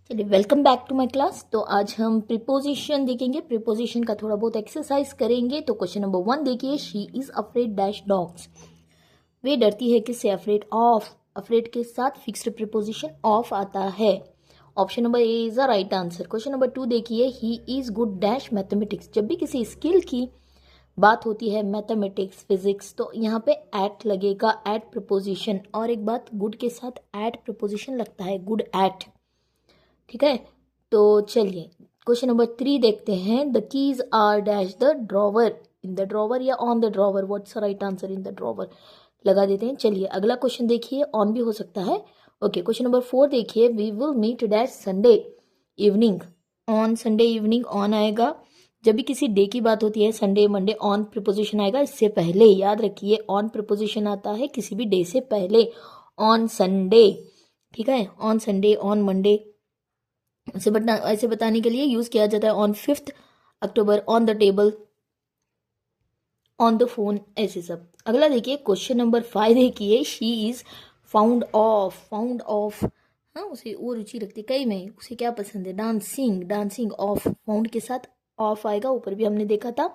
चलिए welcome back to my class. तो आज हम प्रीपोजिशन देखेंगे, प्रीपोजिशन का थोड़ा बहुत एक्सरसाइज करेंगे। तो क्वेश्चन नंबर 1 देखिए, she is afraid dash dogs. वे डरती है किससे? Afraid of. अफ्रेड के साथ फिक्स्ड प्रीपोजिशन ऑफ आता है। Option number A is the right answer. Question number 2 देखिए, he is good dash mathematics. जब भी किसी स्किल की बात होती है, मैथमेटिक्स, फिजिक्स, तो यहाँ पे एट लगेगा, एट प्रीपोजिशन। और एक बात, गुड के साथ एट प्रीपोजिशन लगता है, गुड एट। ठीक है, तो चलिए क्वेश्चन नंबर 3 देखते हैं। The keys are dash the drawer. In the drawer या on the drawer, what's the right answer? In the drawer लगा देते हैं। चलिए अगला क्वेश्चन देखिए, ऑन भी हो सकता है। ओके, क्वेश्चन नंबर 4 देखिए, we will meet dash Sunday evening. On Sunday evening on आएगा। जब भी किसी डे की बात होती है, संडे, मंडे, ऑन प्रिपोजिशन आएगा। इससे पहले याद रखिए, ऑन प्रिपोजिशन आता है किसी भी डे से पहले, ऑन संडे। ठीक है, ऑन संडे, ऑन मंडे, ऐसे बताने के लिए यूज किया जाता है। On 5 October, on the table, on the phone, ऐसे सब। अगला देखिए क्वेश्चन नंबर 5 देखिए, she is found of. Found of, हाँ, उसे वो रुचि रखती कई में, उसे क्या पसंद है? डांसिंग। डांसिंग ऑफ, फाउंड के साथ ऑफ आएगा, ऊपर भी हमने देखा था।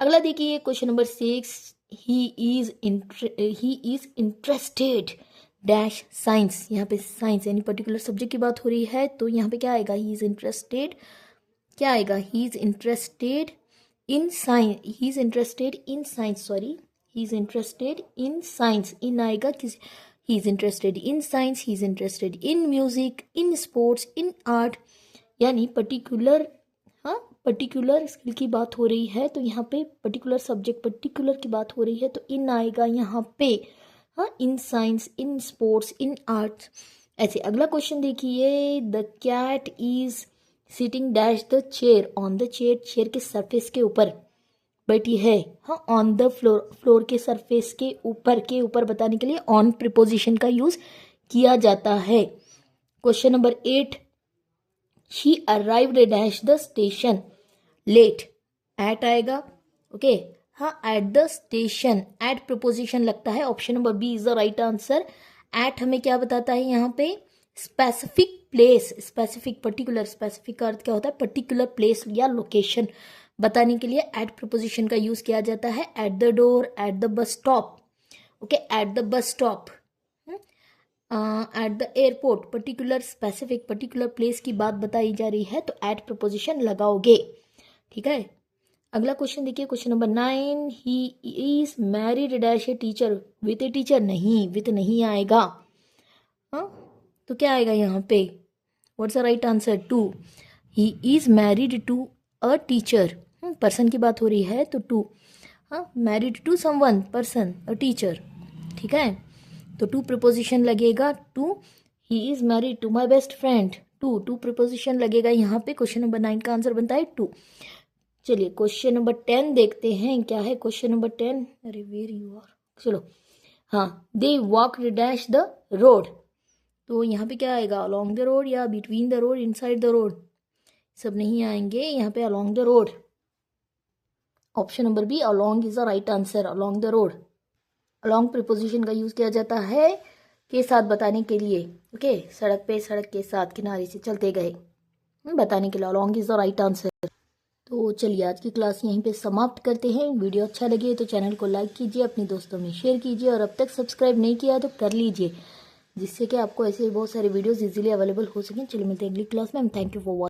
अगला देखिए question number 6, he is interested dash science. यहाँ पे साइंस यानी पर्टिकुलर सब्जेक्ट की बात हो रही है, तो यहाँ पे क्या आएगा? ही इज इंटरेस्टेड, क्या आएगा? He is interested in science. He is interested in science, sorry, he is interested in science. In आएगा किसी, he is interested in science, he is interested in music, in sports, in art, यानी particular, हाँ, particular skill की बात हो रही है, तो यहाँ पे पर्टिकुलर सब्जेक्ट, पर्टिकुलर की बात हो रही है, तो इन आएगा यहाँ पे, हाँ, in science, in sports, in arts, ऐसे। अगला क्वेश्चन देखिए, the cat is sitting dash the chair. On the chair, chair के सरफेस के ऊपर बैठी है, हाँ, ऑन द फ्लोर, फ्लोर के सरफेस के ऊपर बताने के लिए ऑन प्रिपोजिशन का यूज किया जाता है। Question number 8, she arrived dash the station late. At आएगा, ओके, हाँ, at the station, at preposition लगता है। Option number B is the right answer. At हमें क्या बताता है यहाँ पे? Specific place, specific, particular. Specific का अर्थ क्या होता है? पर्टिकुलर प्लेस या लोकेशन बताने के लिए एट प्रिपोजिशन का यूज किया जाता है। At the door, at the bus stop, okay, at the bus stop, at the airport, particular, specific, particular place की बात बताई जा रही है, तो एट प्रपोजिशन लगाओगे। ठीक है, अगला क्वेश्चन देखिए, question number 9, he is married dash a teacher. With a teacher, नहीं, विथ नहीं आएगा, हाँ, तो क्या आएगा यहाँ पे? What's the right answer? To. He is married to a teacher, person की बात हो रही है, तो टू, हाँ, married to someone, person, a teacher. ठीक है, तो टू प्रिपोजिशन लगेगा, to. He is married to my best friend, to, to preposition लगेगा यहाँ पे। क्वेश्चन नंबर 9 का आंसर बनता है टू। चलिए क्वेश्चन नंबर 10 देखते हैं, क्या है क्वेश्चन नंबर 10? अरे वेर यू आर, चलो, हाँ, they walk dash the road. तो यहाँ पे क्या आएगा? अलॉन्ग द रोड या between the road, inside the road, सब नहीं आएंगे यहाँ पे, along the road. Option number B, along is the right answer, along the road. Along preposition का यूज किया जाता है के साथ बताने के लिए, ओके, सड़क पे, सड़क के साथ, किनारे से चलते गए, बताने के लिए along is the right answer. तो चलिए आज की क्लास यहीं पे समाप्त करते हैं। वीडियो अच्छा लगे तो चैनल को लाइक कीजिए, अपने दोस्तों में शेयर कीजिए, और अब तक सब्सक्राइब नहीं किया तो कर लीजिए, जिससे कि आपको ऐसे बहुत सारे वीडियोस इजीली अवेलेबल हो सकें। चलिए मिलते हैं अगली क्लास में। Thank you for watching.